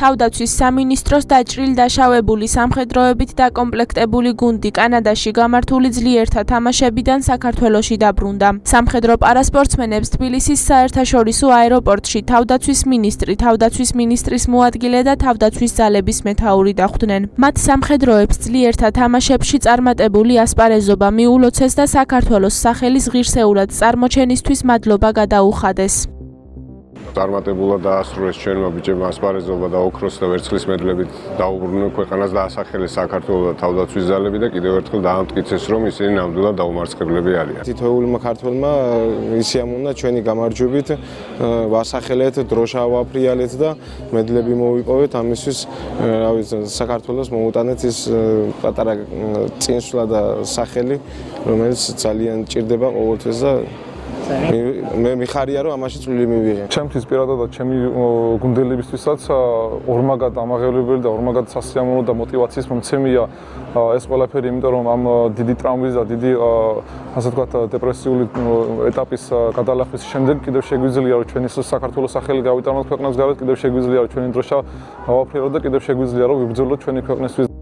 თავდაცვის სამინისტროს დაჭრილი დაშავებული სამხედროებით დაკომპლექტებული გუნდი კანადაში გამართული ძლიერთა თამაშებიდან საქართველოში დაბრუნდა. სამხედრო პარასპორტსმენებს თბილისის საერთაშორისო აეროპორტში თავდაცვის მინისტრი, თავდაცვის მინისტრის მოადგილე და თავდაცვის ძალების მეთაური დახვდნენ. მათ სამხედროებს ძლიერთა თამაშებში წარმატებული ასპარეზობა მიულოცეს და საქართველოს სახელის ღირსეულად წარმოჩენისთვის მადლობა გადაუხადეს. წარმატებულად დაასრულეს ჩვენმა ბიჭებმა ასპარეზობა და ოქროს და ვერცხლის მედლებით დაუბრუნდნენ ქვეყანას და ასახელეს საქართველოს და თავდაცვის ძალები და კიდევ ერთხელ დაამტკიცეს, რომ ისინი ნამდვილად დაუმარცხებლები არიან. თითოეულმა ქართველმა ისიამოვნა ჩვენი გამარჯვებით, ვასახელეთ, დროშა ავაფრიალეთ და მედლები მოვიპოვეთ. ამისთვის საქართველოს მოუტანეთ ის პატარა წინსვლა და სახელი, რომელიც ძალიან ჭირდება ყოველთვის და მე მიხარია რომ ამაში წვლილი მივიღე. ჩემთვის პირადად ჩემი გუნდელებისთვისაც ორმაგად ამაღლებელი და ორმაგად სასიამოვნო და мотиваციის მომცემია ეს ყველაფერი, იმიტომ რომ ამ დიდი ტრაუმის და დიდი ასე ვთქვათ დეპრესიული ეტაპის გადალახვის შემდეგ კიდევ შეგვიძლია რომ ჩვენი საქართველოს სახელი გავიტანოთ ქვეყნას გარეთ, კიდევ შეგვიძლია რომ ჩვენი დროშა ავაფრიალოთ და კიდევ შეგვიძლია რომ ვიბრძოლოთ ჩვენი ქვეყნისთვის.